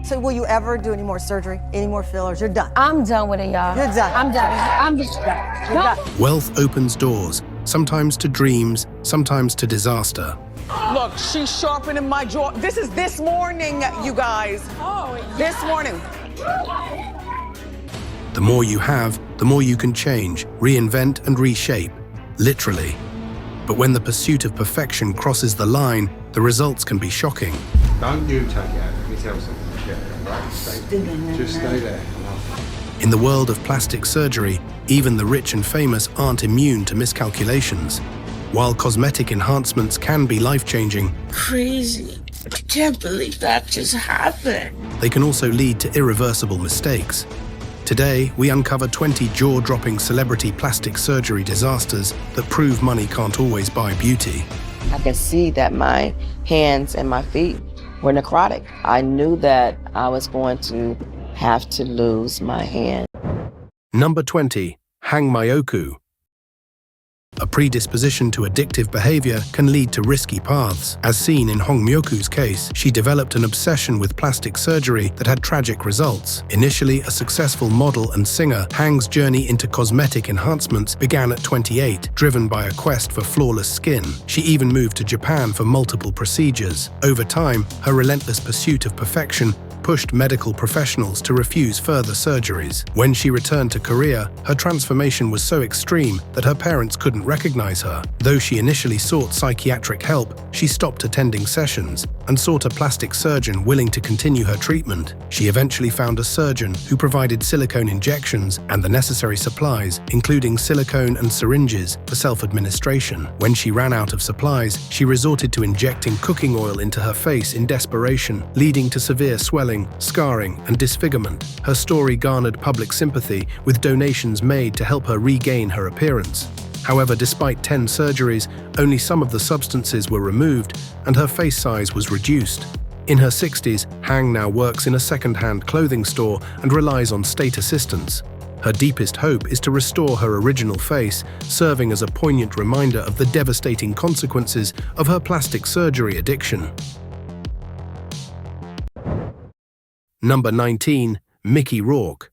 So will you ever do any more surgery, any more fillers? You're done. I'm done with it, y'all. You're done. I'm done. I'm just done. You're done. Wealth opens doors, sometimes to dreams, sometimes to disaster. Look, she's sharpening my jaw. This is this morning, you guys. Oh, yeah. This morning. The more you have, the more you can change, reinvent, and reshape, literally. But when the pursuit of perfection crosses the line, the results can be shocking. Don't you take it out. Let me tell something. Yeah, right? Just stay there. In the world of plastic surgery, even the rich and famous aren't immune to miscalculations. While cosmetic enhancements can be life-changing, Crazy. I can't believe that just happened. they can also lead to irreversible mistakes. Today, we uncover 20 jaw-dropping celebrity plastic surgery disasters that prove money can't always buy beauty. I could see that my hands and my feet were necrotic. I knew that I was going to have to lose my hand. Number 20. Hang Mioku. A predisposition to addictive behavior can lead to risky paths. As seen in Hong Myoku's case, she developed an obsession with plastic surgery that had tragic results. Initially a successful model and singer, Hang's journey into cosmetic enhancements began at 28, driven by a quest for flawless skin. She even moved to Japan for multiple procedures. Over time, her relentless pursuit of perfection pushed medical professionals to refuse further surgeries. When she returned to Korea, her transformation was so extreme that her parents couldn't recognize her. Though she initially sought psychiatric help, she stopped attending sessions and sought a plastic surgeon willing to continue her treatment. She eventually found a surgeon who provided silicone injections and the necessary supplies, including silicone and syringes for self-administration. When she ran out of supplies, she resorted to injecting cooking oil into her face in desperation, leading to severe swelling, scarring, and disfigurement. Her story garnered public sympathy, with donations made to help her regain her appearance. However, despite 10 surgeries, only some of the substances were removed and her face size was reduced. In her 60s, Hang now works in a second-hand clothing store and relies on state assistance. Her deepest hope is to restore her original face, serving as a poignant reminder of the devastating consequences of her plastic surgery addiction. Number 19. Mickey Rourke.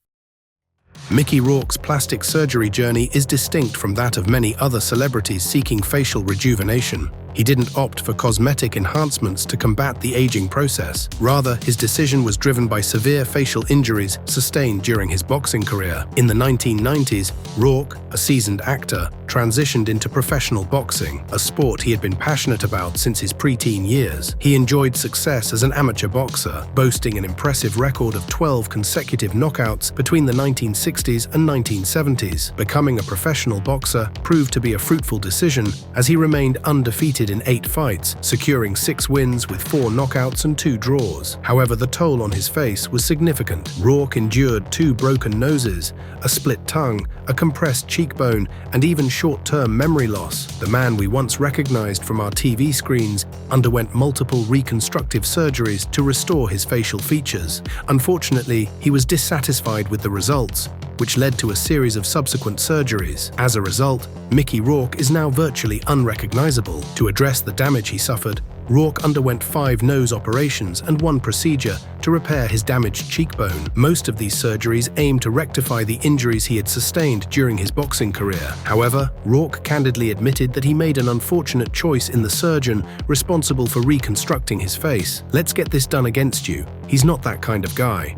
Mickey Rourke's plastic surgery journey is distinct from that of many other celebrities seeking facial rejuvenation. He didn't opt for cosmetic enhancements to combat the aging process. Rather, his decision was driven by severe facial injuries sustained during his boxing career. In the 1990s, Rourke, a seasoned actor, transitioned into professional boxing, a sport he had been passionate about since his preteen years. He enjoyed success as an amateur boxer, boasting an impressive record of 12 consecutive knockouts between the 1960s and 1970s. Becoming a professional boxer proved to be a fruitful decision, as he remained undefeated in 8 fights, securing 6 wins with 4 knockouts and 2 draws. However, the toll on his face was significant. Rourke endured 2 broken noses, a split tongue, a compressed cheekbone, and even short-term memory loss. The man we once recognized from our TV screens underwent multiple reconstructive surgeries to restore his facial features. Unfortunately, he was dissatisfied with the results, which led to a series of subsequent surgeries. As a result, Mickey Rourke is now virtually unrecognizable. To address the damage he suffered, Rourke underwent 5 nose operations and 1 procedure to repair his damaged cheekbone. Most of these surgeries aim to rectify the injuries he had sustained during his boxing career. However, Rourke candidly admitted that he made an unfortunate choice in the surgeon responsible for reconstructing his face. "Let's get this done against you. He's not that kind of guy."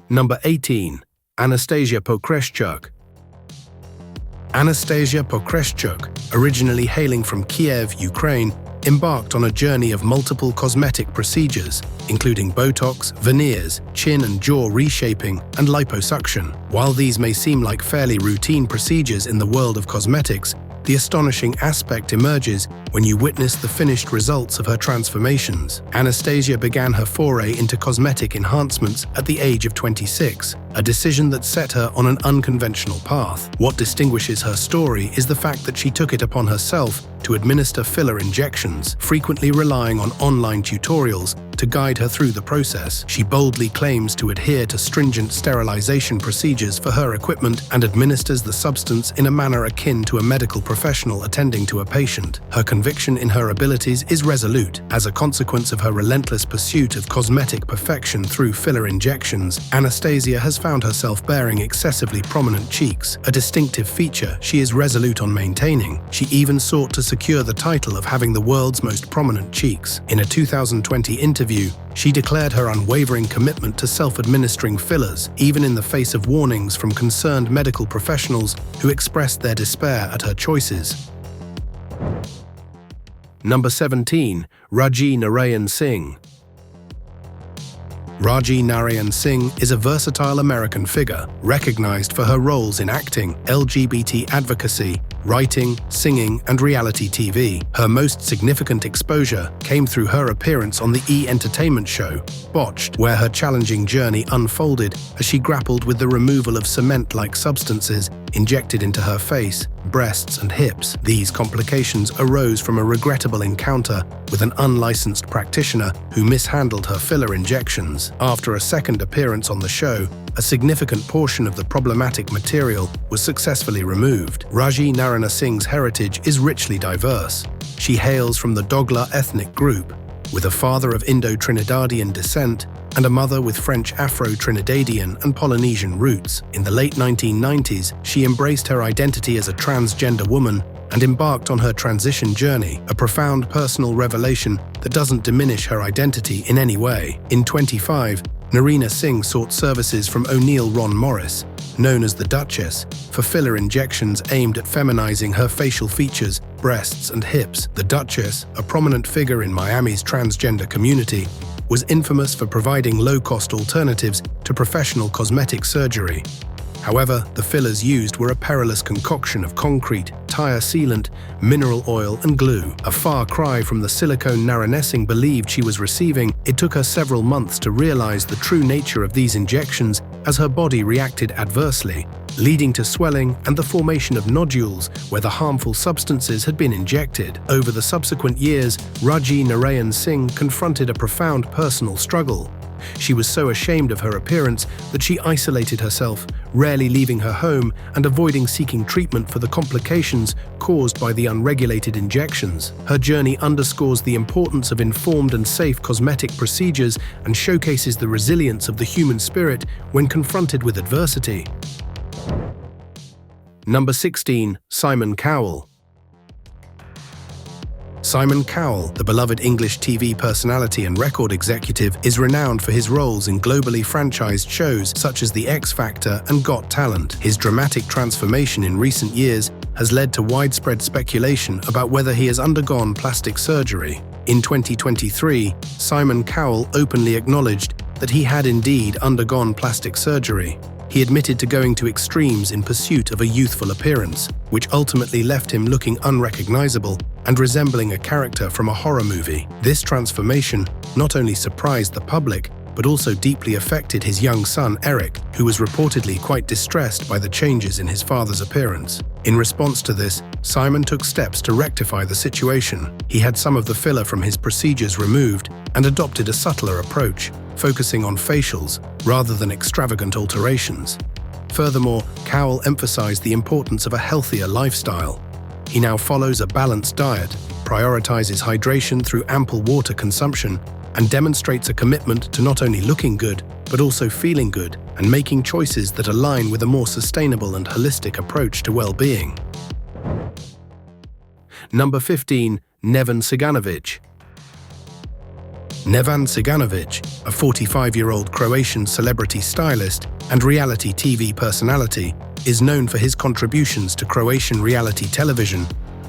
Number 18. Anastasia Pokreshchuk. Anastasia Pokreshchuk, originally hailing from Kiev, Ukraine, embarked on a journey of multiple cosmetic procedures, including Botox, veneers, chin and jaw reshaping, and liposuction. While these may seem like fairly routine procedures in the world of cosmetics, the astonishing aspect emerges when you witness the finished results of her transformations. Anastasia began her foray into cosmetic enhancements at the age of 26, a decision that set her on an unconventional path. What distinguishes her story is the fact that she took it upon herself to administer filler injections, frequently relying on online tutorials to guide her through the process. She boldly claims to adhere to stringent sterilization procedures for her equipment and administers the substance in a manner akin to a medical professional attending to a patient. Her conviction in her abilities is resolute. As a consequence of her relentless pursuit of cosmetic perfection through filler injections, Anastasia has found herself bearing excessively prominent cheeks, a distinctive feature she is resolute on maintaining. She even sought to secure the title of having the world's most prominent cheeks. In a 2020 interview, she declared her unwavering commitment to self-administering fillers, even in the face of warnings from concerned medical professionals who expressed their despair at her choices. Number 17. Rajee Narinesingh. Rajee Narinesingh is a versatile American figure, recognized for her roles in acting, LGBT advocacy, writing, singing, and reality TV. Her most significant exposure came through her appearance on the E! Entertainment show, Botched, where her challenging journey unfolded as she grappled with the removal of cement-like substances injected into her face, breasts, and hips. These complications arose from a regrettable encounter with an unlicensed practitioner who mishandled her filler injections. After a second appearance on the show, a significant portion of the problematic material was successfully removed. Rajee Narinesingh's heritage is richly diverse. She hails from the Dogla ethnic group, with a father of Indo-Trinidadian descent and a mother with French Afro-Trinidadian and Polynesian roots. In the late 1990s, she embraced her identity as a transgender woman and embarked on her transition journey, a profound personal revelation that doesn't diminish her identity in any way. In 2005, Narinesingh sought services from O'Neill Ron Morris, known as the Duchess, for filler injections aimed at feminizing her facial features, breasts, and hips. The Duchess, a prominent figure in Miami's transgender community, was infamous for providing low-cost alternatives to professional cosmetic surgery. However, the fillers used were a perilous concoction of concrete, tire sealant, mineral oil, and glue. A far cry from the silicone Narinesingh believed she was receiving, it took her several months to realize the true nature of these injections as her body reacted adversely, leading to swelling and the formation of nodules where the harmful substances had been injected. Over the subsequent years, Rajee Narinesingh confronted a profound personal struggle. She was so ashamed of her appearance that she isolated herself, rarely leaving her home and avoiding seeking treatment for the complications caused by the unregulated injections. Her journey underscores the importance of informed and safe cosmetic procedures and showcases the resilience of the human spirit when confronted with adversity. Number 16. Simon Cowell. Simon Cowell, the beloved English TV personality and record executive, is renowned for his roles in globally franchised shows such as The X Factor and Got Talent. His dramatic transformation in recent years has led to widespread speculation about whether he has undergone plastic surgery. In 2023, Simon Cowell openly acknowledged that he had indeed undergone plastic surgery. He admitted to going to extremes in pursuit of a youthful appearance, which ultimately left him looking unrecognizable and resembling a character from a horror movie. This transformation not only surprised the public, but also deeply affected his young son, Eric, who was reportedly quite distressed by the changes in his father's appearance. In response to this, Simon took steps to rectify the situation. He had some of the filler from his procedures removed and adopted a subtler approach, focusing on facials rather than extravagant alterations. Furthermore, Cowell emphasized the importance of a healthier lifestyle. He now follows a balanced diet, prioritizes hydration through ample water consumption, and demonstrates a commitment to not only looking good, but also feeling good and making choices that align with a more sustainable and holistic approach to well-being. Number 15. Neven Ciganovic. Neven Ciganovic, a 45-year-old Croatian celebrity stylist and reality TV personality, is known for his contributions to Croatian reality television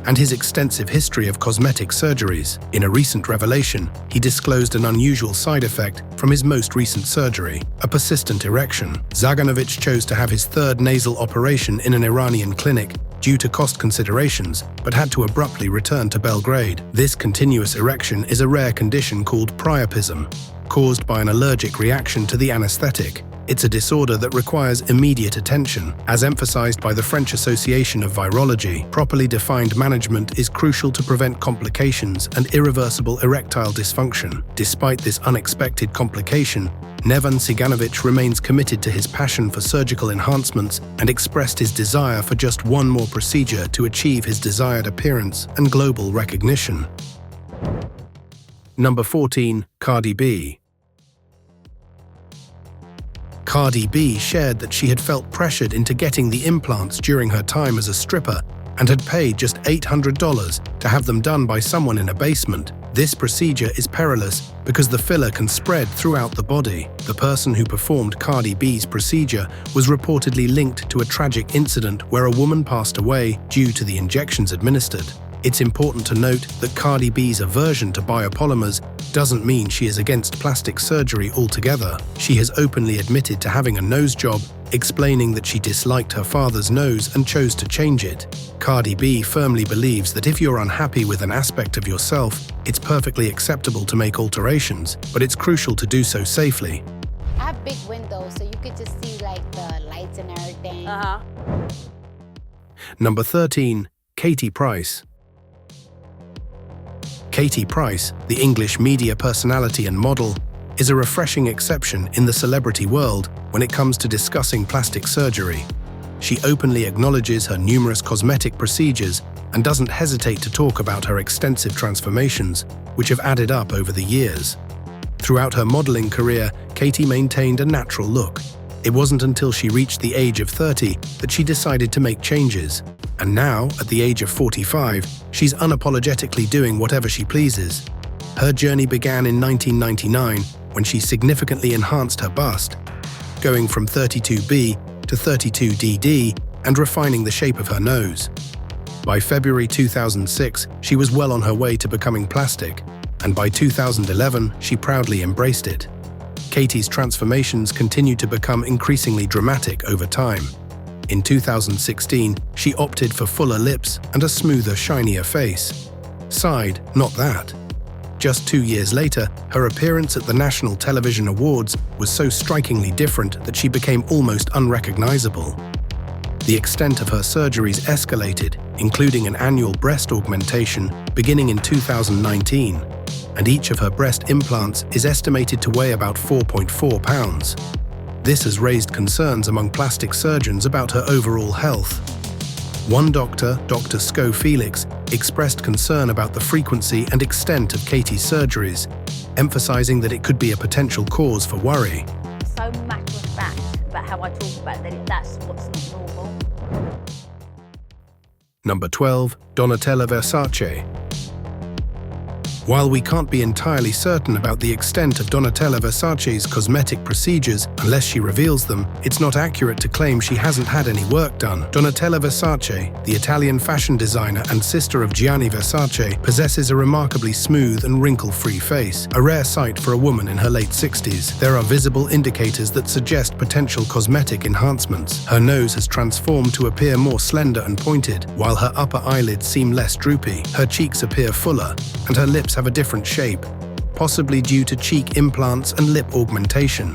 and his extensive history of cosmetic surgeries. In a recent revelation, he disclosed an unusual side effect from his most recent surgery, a persistent erection. Ciganovic chose to have his third nasal operation in an Iranian clinic due to cost considerations, but had to abruptly return to Belgrade. This continuous erection is a rare condition called priapism. caused by an allergic reaction to the anesthetic. It's a disorder that requires immediate attention. As emphasized by the French Association of Virology, properly defined management is crucial to prevent complications and irreversible erectile dysfunction. Despite this unexpected complication, Neven Ciganovic remains committed to his passion for surgical enhancements and expressed his desire for just one more procedure to achieve his desired appearance and global recognition. Number 14. Cardi B. Cardi B shared that she had felt pressured into getting the implants during her time as a stripper and had paid just $800 to have them done by someone in a basement. This procedure is perilous because the filler can spread throughout the body. The person who performed Cardi B's procedure was reportedly linked to a tragic incident where a woman passed away due to the injections administered. It's important to note that Cardi B's aversion to biopolymers doesn't mean she is against plastic surgery altogether. She has openly admitted to having a nose job, explaining that she disliked her father's nose and chose to change it. Cardi B firmly believes that if you're unhappy with an aspect of yourself, it's perfectly acceptable to make alterations, but it's crucial to do so safely. I have big windows, so you could just see like the lights and everything. Number 13. Katie Price. Katie Price, the English media personality and model, is a refreshing exception in the celebrity world when it comes to discussing plastic surgery. She openly acknowledges her numerous cosmetic procedures and doesn't hesitate to talk about her extensive transformations, which have added up over the years. Throughout her modeling career, Katie maintained a natural look. It wasn't until she reached the age of 30 that she decided to make changes. And now, at the age of 45, she's unapologetically doing whatever she pleases. Her journey began in 1999 when she significantly enhanced her bust, going from 32B to 32DD and refining the shape of her nose. By February 2006, she was well on her way to becoming plastic, and by 2011, she proudly embraced it. Katie's transformations continued to become increasingly dramatic over time. In 2016, she opted for fuller lips and a smoother, shinier face. Side, not that. Just 2 years later, her appearance at the National Television Awards was so strikingly different that she became almost unrecognizable. The extent of her surgeries escalated, including an annual breast augmentation beginning in 2019, and each of her breast implants is estimated to weigh about 4.4 pounds. This has raised concerns among plastic surgeons about her overall health. One doctor, Dr. Sko Felix, expressed concern about the frequency and extent of Katie's surgeries, emphasizing that it could be a potential cause for worry. So matter of fact about how I talk about that, that's what's not normal. Number 12. Donatella Versace. While we can't be entirely certain about the extent of Donatella Versace's cosmetic procedures unless she reveals them, it's not accurate to claim she hasn't had any work done. Donatella Versace, the Italian fashion designer and sister of Gianni Versace, possesses a remarkably smooth and wrinkle-free face, a rare sight for a woman in her late 60s. There are visible indicators that suggest potential cosmetic enhancements. Her nose has transformed to appear more slender and pointed, while her upper eyelids seem less droopy. Her cheeks appear fuller, and her lips have a different shape, possibly due to cheek implants and lip augmentation.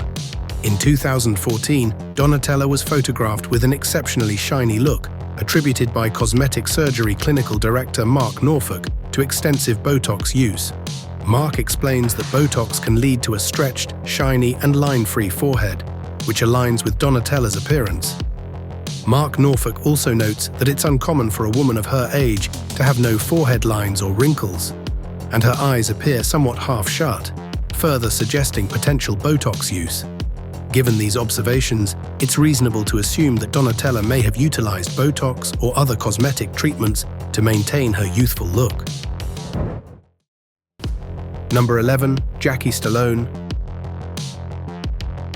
In 2014, Donatella was photographed with an exceptionally shiny look, attributed by cosmetic surgery clinical director Mark Norfolk to extensive Botox use. Mark explains that Botox can lead to a stretched, shiny, and line-free forehead, which aligns with Donatella's appearance. Mark Norfolk also notes that it's uncommon for a woman of her age to have no forehead lines or wrinkles, and her eyes appear somewhat half-shut, further suggesting potential Botox use. Given these observations, it's reasonable to assume that Donatella may have utilized Botox or other cosmetic treatments to maintain her youthful look. Number 11. Jackie Stallone.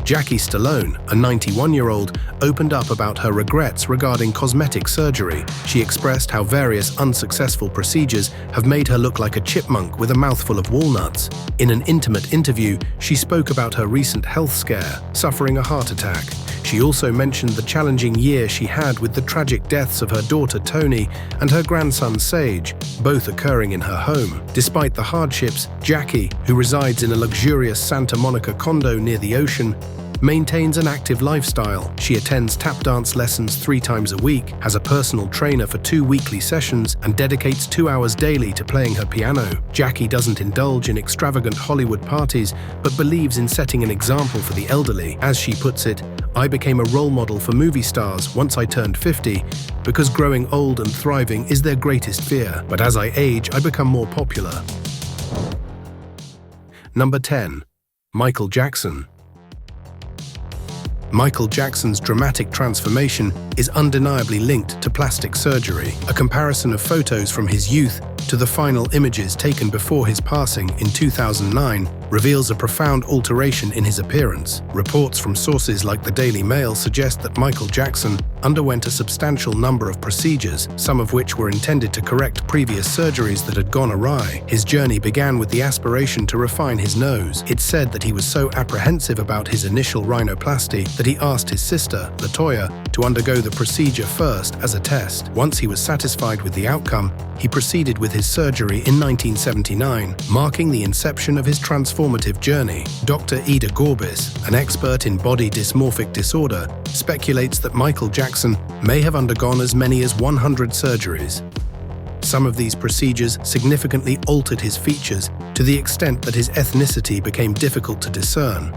Jackie Stallone, a 91-year-old, opened up about her regrets regarding cosmetic surgery. She expressed how various unsuccessful procedures have made her look like a chipmunk with a mouthful of walnuts. In an intimate interview, she spoke about her recent health scare, suffering a heart attack. She She also mentioned the challenging year she had with the tragic deaths of her daughter Toni and her grandson Sage, both occurring in her home. Despite the hardships, Jackie, who resides in a luxurious Santa Monica condo near the ocean, maintains an active lifestyle. She attends tap dance lessons 3 times a week, has a personal trainer for 2 weekly sessions, and dedicates 2 hours daily to playing her piano. Jackie doesn't indulge in extravagant Hollywood parties, but believes in setting an example for the elderly. As she puts it, "I became a role model for movie stars once I turned 50, because growing old and thriving is their greatest fear. But as I age, I become more popular." Number 10. Michael Jackson. Michael Jackson's dramatic transformation is undeniably linked to plastic surgery. A comparison of photos from his youth to the final images taken before his passing in 2009 reveals a profound alteration in his appearance. Reports from sources like the Daily Mail suggest that Michael Jackson underwent a substantial number of procedures, some of which were intended to correct previous surgeries that had gone awry. His journey began with the aspiration to refine his nose. It's said that he was so apprehensive about his initial rhinoplasty that he asked his sister, LaToya, to undergo the procedure first as a test. Once he was satisfied with the outcome, he proceeded with his surgery in 1979, marking the inception of his transformative journey. Dr. Ida Gorbis, an expert in body dysmorphic disorder, speculates that Michael Jackson may have undergone as many as 100 surgeries. Some of these procedures significantly altered his features to the extent that his ethnicity became difficult to discern.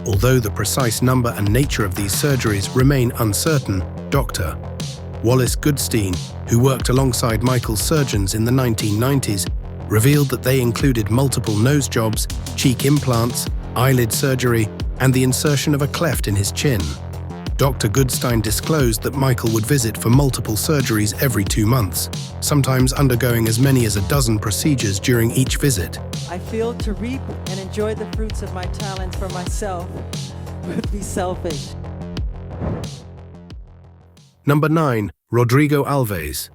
Although the precise number and nature of these surgeries remain uncertain, Dr. Wallace Goodstein, who worked alongside Michael's surgeons in the 1990s, revealed that they included multiple nose jobs, cheek implants, eyelid surgery, and the insertion of a cleft in his chin. Dr. Goodstein disclosed that Michael would visit for multiple surgeries every 2 months, sometimes undergoing as many as a dozen procedures during each visit. I feel to reap and enjoy the fruits of my talents for myself would be selfish. Number 9. Rodrigo Alves,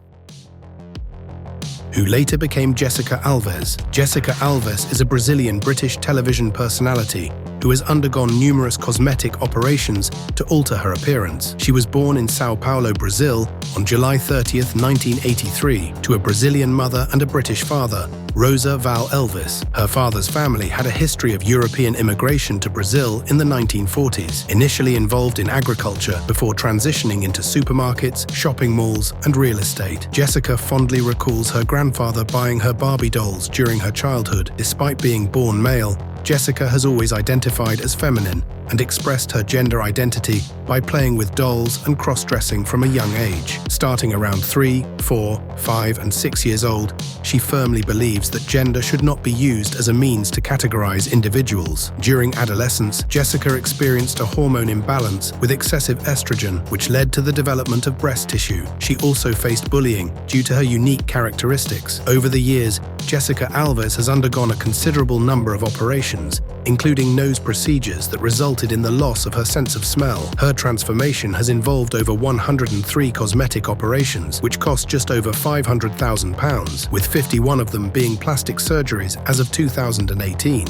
who later became Jessica Alves. Jessica Alves is a Brazilian-British television personality who has undergone numerous cosmetic operations to alter her appearance. She was born in Sao Paulo, Brazil, on July 30th, 1983, to a Brazilian mother and a British father, Rosa Val Elvis. Her father's family had a history of European immigration to Brazil in the 1940s, initially involved in agriculture before transitioning into supermarkets, shopping malls, and real estate. Jessica fondly recalls her grandfather buying her Barbie dolls during her childhood. Despite being born male, Jessica has always identified as feminine and expressed her gender identity by playing with dolls and cross-dressing from a young age. Starting around 3, 4, 5, and 6 years old, she firmly believes that gender should not be used as a means to categorize individuals. During adolescence, Jessica experienced a hormone imbalance with excessive estrogen, which led to the development of breast tissue. She also faced bullying due to her unique characteristics. Over the years, Jessica Alves has undergone a considerable number of operations, including nose procedures that resulted in the loss of her sense of smell. Her transformation has involved over 103 cosmetic operations, which cost just over £500,000, with 51 of them being plastic surgeries as of 2018.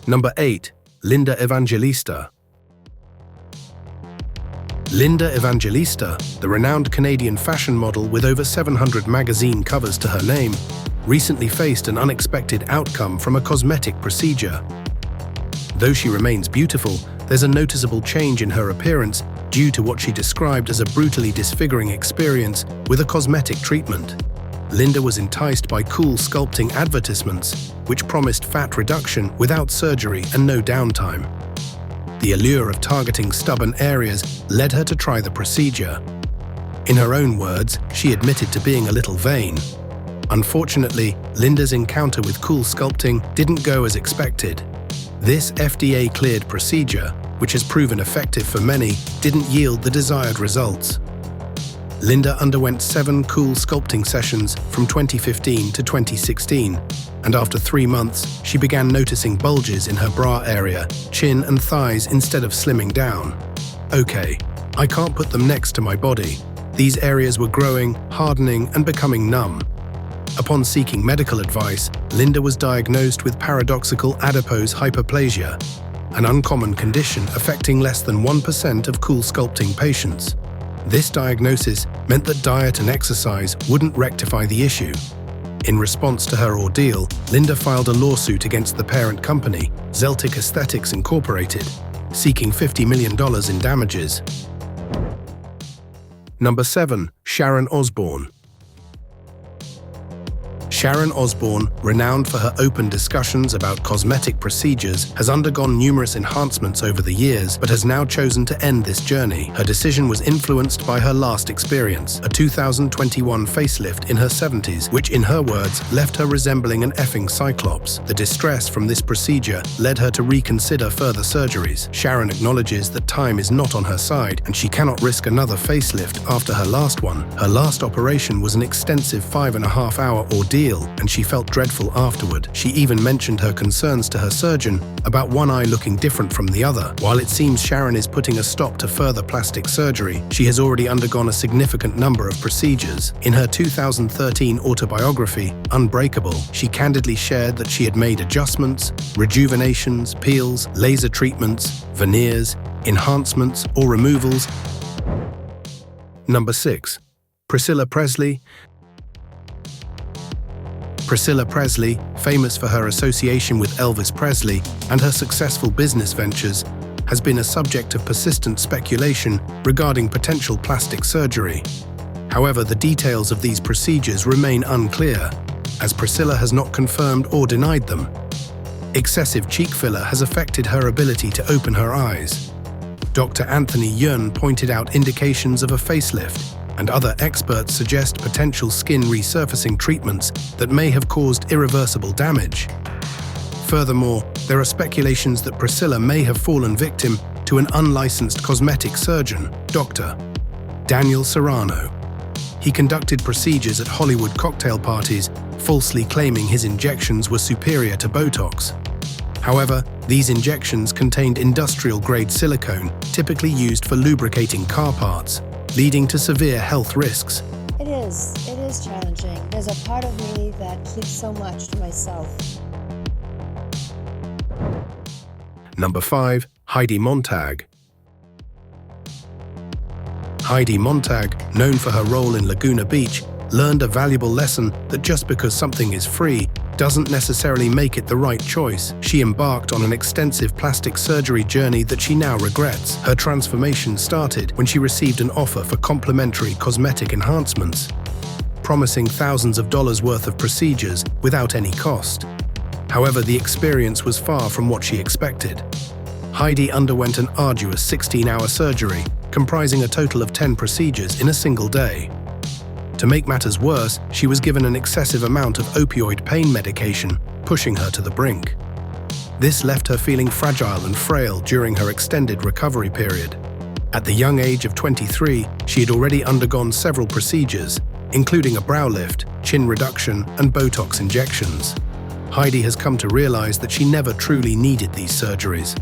Number 8. Linda Evangelista. Linda Evangelista, the renowned Canadian fashion model with over 700 magazine covers to her name, recently faced an unexpected outcome from a cosmetic procedure. Though she remains beautiful, there's a noticeable change in her appearance due to what she described as a brutally disfiguring experience with a cosmetic treatment. Linda was enticed by cool sculpting advertisements, which promised fat reduction without surgery and no downtime. The allure of targeting stubborn areas led her to try the procedure. In her own words, she admitted to being a little vain. Unfortunately, Linda's encounter with cool sculpting didn't go as expected. This FDA-cleared procedure, which has proven effective for many, didn't yield the desired results. Linda underwent 7 cool sculpting sessions from 2015 to 2016, and after 3 months, she began noticing bulges in her bra area, chin and thighs instead of slimming down. Okay, I can't put them next to my body. These areas were growing, hardening, and becoming numb. Upon seeking medical advice, Linda was diagnosed with paradoxical adipose hyperplasia. an uncommon condition affecting less than 1% of cool sculpting patients. This diagnosis meant that diet and exercise wouldn't rectify the issue. In response to her ordeal, Linda filed a lawsuit against the parent company, Zeltic Aesthetics Incorporated, seeking $50 million in damages. Number 7. Sharon Osbourne. Sharon Osbourne, renowned for her open discussions about cosmetic procedures, has undergone numerous enhancements over the years, but has now chosen to end this journey. Her decision was influenced by her last experience, a 2021 facelift in her 70s, which, in her words, left her resembling an effing cyclops. The distress from this procedure led her to reconsider further surgeries. Sharon acknowledges that time is not on her side, and she cannot risk another facelift after her last one. Her last operation was an extensive 5.5-hour ordeal, and she felt dreadful afterward. She even mentioned her concerns to her surgeon about one eye looking different from the other. While it seems Sharon is putting a stop to further plastic surgery, she has already undergone a significant number of procedures. In her 2013 autobiography, Unbreakable, she candidly shared that she had made adjustments, rejuvenations, peels, laser treatments, veneers, enhancements, or removals. Number 6. Priscilla Presley. Priscilla Presley, famous for her association with Elvis Presley and her successful business ventures, has been a subject of persistent speculation regarding potential plastic surgery. However, the details of these procedures remain unclear, as Priscilla has not confirmed or denied them. Excessive cheek filler has affected her ability to open her eyes. Dr. Anthony Yun pointed out indications of a facelift, and other experts suggest potential skin resurfacing treatments that may have caused irreversible damage. Furthermore, there are speculations that Priscilla may have fallen victim to an unlicensed cosmetic surgeon, Dr. Daniel Serrano. He conducted procedures at Hollywood cocktail parties, falsely claiming his injections were superior to Botox. However, these injections contained industrial-grade silicone, typically used for lubricating car parts, leading to severe health risks. It is challenging. There's a part of me that keeps so much to myself. Number 5. Heidi Montag. Heidi Montag, known for her role in Laguna Beach, learned a valuable lesson that just because something is free doesn't necessarily make it the right choice. She embarked on an extensive plastic surgery journey that she now regrets. Her transformation started when she received an offer for complimentary cosmetic enhancements, promising thousands of dollars worth of procedures without any cost. However, the experience was far from what she expected. Heidi underwent an arduous 16-hour surgery, comprising a total of 10 procedures in a single day. To make matters worse, she was given an excessive amount of opioid pain medication, pushing her to the brink. This left her feeling fragile and frail during her extended recovery period. At the young age of 23, she had already undergone several procedures, including a brow lift, chin reduction, and Botox injections. Heidi has come to realize that she never truly needed these surgeries.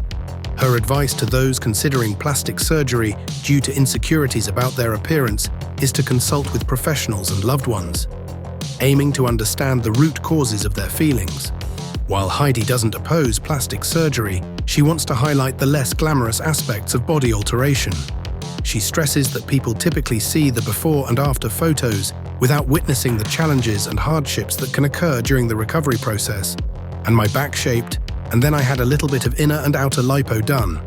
Her advice to those considering plastic surgery due to insecurities about their appearance is to consult with professionals and loved ones, aiming to understand the root causes of their feelings. While Heidi doesn't oppose plastic surgery, she wants to highlight the less glamorous aspects of body alteration. She stresses that people typically see the before and after photos without witnessing the challenges and hardships that can occur during the recovery process. And my back shaped, and then I had a little bit of inner and outer lipo done.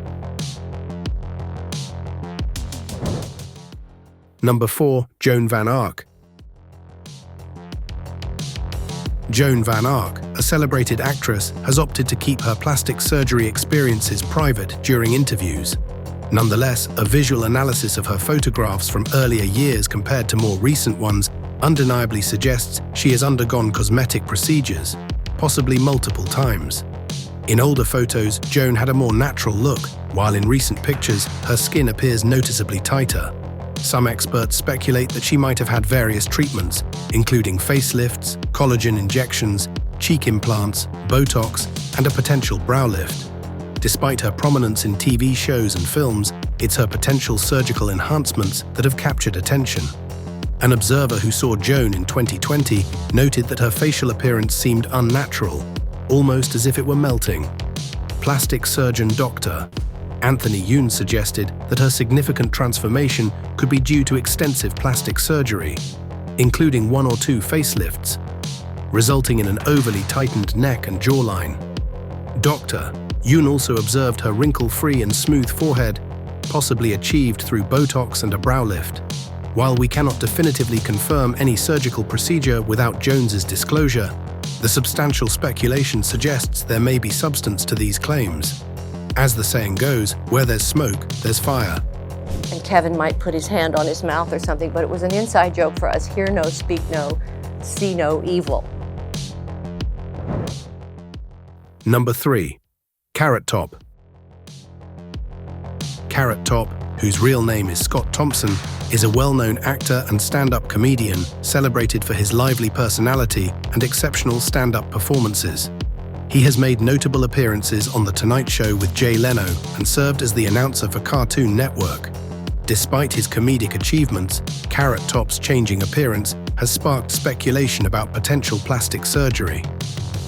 Number 4. Joan Van Ark. Joan Van Ark, a celebrated actress, has opted to keep her plastic surgery experiences private during interviews. Nonetheless, a visual analysis of her photographs from earlier years compared to more recent ones undeniably suggests she has undergone cosmetic procedures, possibly multiple times. In older photos, Joan had a more natural look, while in recent pictures, her skin appears noticeably tighter. Some experts speculate that she might have had various treatments, including facelifts, collagen injections, cheek implants, Botox, and a potential brow lift. Despite her prominence in TV shows and films, it's her potential surgical enhancements that have captured attention. An observer who saw Joan in 2020 noted that her facial appearance seemed unnatural, almost as if it were melting. plastic surgeon doctor. Anthony Yoon suggested that her significant transformation could be due to extensive plastic surgery, including 1 or 2 facelifts, resulting in an overly tightened neck and jawline. Dr. Yoon also observed her wrinkle-free and smooth forehead, possibly achieved through Botox and a brow lift. While we cannot definitively confirm any surgical procedure without Jones's disclosure, the substantial speculation suggests there may be substance to these claims. As the saying goes, where there's smoke, there's fire. And Kevin might put his hand on his mouth or something, but it was an inside joke for us. Hear no, speak no, see no evil. Number 3. Carrot Top. Carrot Top, whose real name is Scott Thompson, is a well-known actor and stand-up comedian celebrated for his lively personality and exceptional stand-up performances. He has made notable appearances on The Tonight Show with Jay Leno and served as the announcer for Cartoon Network. Despite his comedic achievements, Carrot Top's changing appearance has sparked speculation about potential plastic surgery.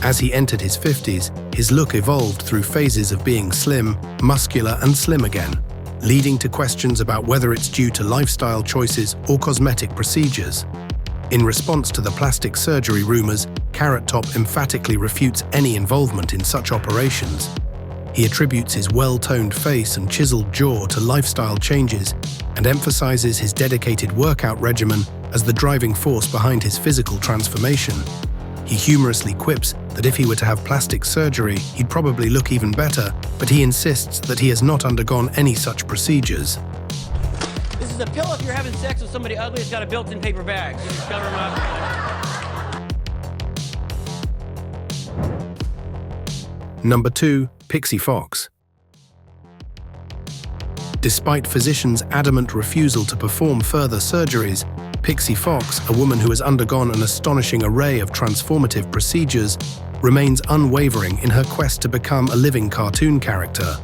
As he entered his 50s, his look evolved through phases of being slim, muscular, and slim again, leading to questions about whether it's due to lifestyle choices or cosmetic procedures. In response to the plastic surgery rumors, Carrot Top emphatically refutes any involvement in such operations. He attributes his well-toned face and chiseled jaw to lifestyle changes and emphasizes his dedicated workout regimen as the driving force behind his physical transformation. He humorously quips that if he were to have plastic surgery, he'd probably look even better, but he insists that he has not undergone any such procedures. This is a pill if you're having sex with somebody ugly. It's got a built-in paper bag. So you just cover them up. Number 2. Pixee Fox. Despite physicians' adamant refusal to perform further surgeries, Pixee Fox, a woman who has undergone an astonishing array of transformative procedures, remains unwavering in her quest to become a living cartoon character.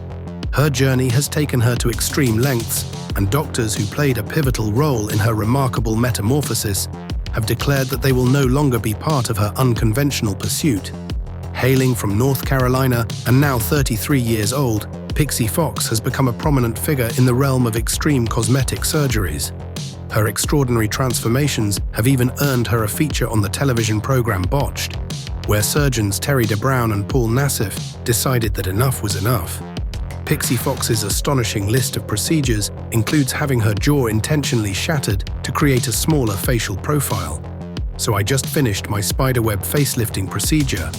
Her journey has taken her to extreme lengths, and doctors who played a pivotal role in her remarkable metamorphosis have declared that they will no longer be part of her unconventional pursuit. Hailing from North Carolina and now 33 years old, Pixee Fox has become a prominent figure in the realm of extreme cosmetic surgeries. Her extraordinary transformations have even earned her a feature on the television program Botched, where surgeons Terry DeBrown and Paul Nassif decided that enough was enough. Pixee Fox's astonishing list of procedures includes having her jaw intentionally shattered to create a smaller facial profile. So I just finished my spiderweb facelifting procedure,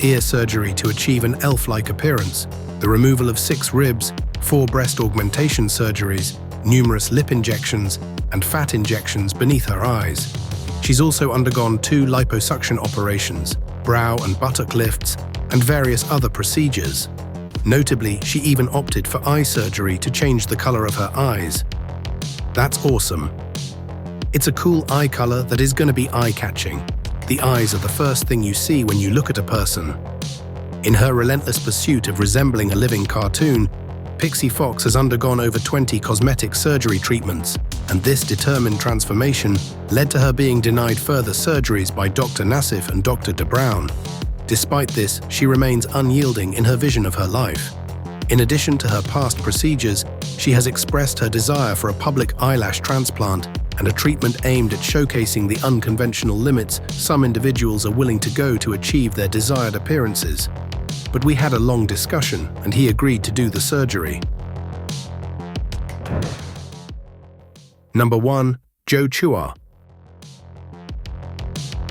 ear surgery to achieve an elf-like appearance, the removal of 6 ribs, 4 breast augmentation surgeries, numerous lip injections, and fat injections beneath her eyes. She's also undergone 2 liposuction operations, brow and buttock lifts, and various other procedures. Notably, she even opted for eye surgery to change the color of her eyes. That's awesome. It's a cool eye color that is going to be eye-catching. The eyes are the first thing you see when you look at a person. In her relentless pursuit of resembling a living cartoon, Pixee Fox has undergone over 20 cosmetic surgery treatments, and this determined transformation led to her being denied further surgeries by Dr. Nassif and Dr. DeBrown. Despite this, she remains unyielding in her vision of her life. In addition to her past procedures, she has expressed her desire for a public eyelash transplant and a treatment aimed at showcasing the unconventional limits some individuals are willing to go to achieve their desired appearances. But we had a long discussion, and he agreed to do the surgery. Number 1. Joe Chua.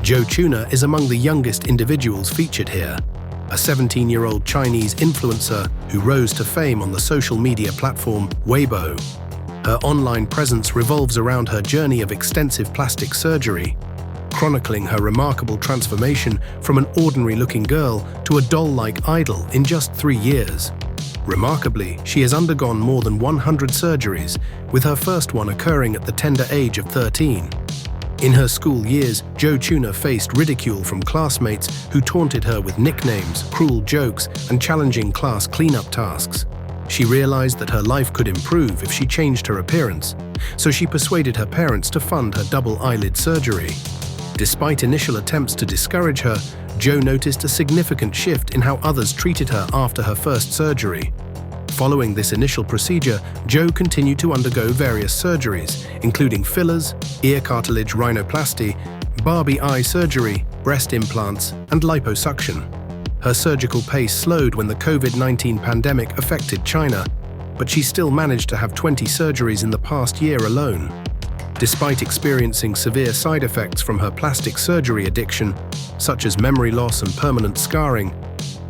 Joe Tuna is among the youngest individuals featured here, a 17-year-old Chinese influencer who rose to fame on the social media platform Weibo. Her online presence revolves around her journey of extensive plastic surgery, chronicling her remarkable transformation from an ordinary-looking girl to a doll-like idol in just 3 years. Remarkably, she has undergone more than 100 surgeries, with her first one occurring at the tender age of 13. In her school years, Joe Tuna faced ridicule from classmates who taunted her with nicknames, cruel jokes, and challenging class cleanup tasks. She realized that her life could improve if she changed her appearance, so she persuaded her parents to fund her double eyelid surgery. Despite initial attempts to discourage her, Jo noticed a significant shift in how others treated her after her first surgery. Following this initial procedure, Jo continued to undergo various surgeries, including fillers, ear cartilage rhinoplasty, Barbie eye surgery, breast implants, and liposuction. Her surgical pace slowed when the COVID-19 pandemic affected China, but she still managed to have 20 surgeries in the past year alone. Despite experiencing severe side effects from her plastic surgery addiction, such as memory loss and permanent scarring,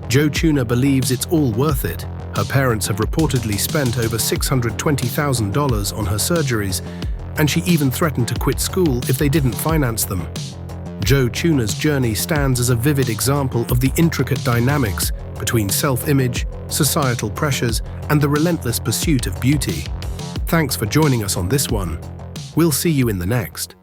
Jo Tuna believes it's all worth it. Her parents have reportedly spent over $620,000 on her surgeries, and she even threatened to quit school if they didn't finance them. Jo Tuna's journey stands as a vivid example of the intricate dynamics between self-image, societal pressures, and the relentless pursuit of beauty. Thanks for joining us on this one. We'll see you in the next.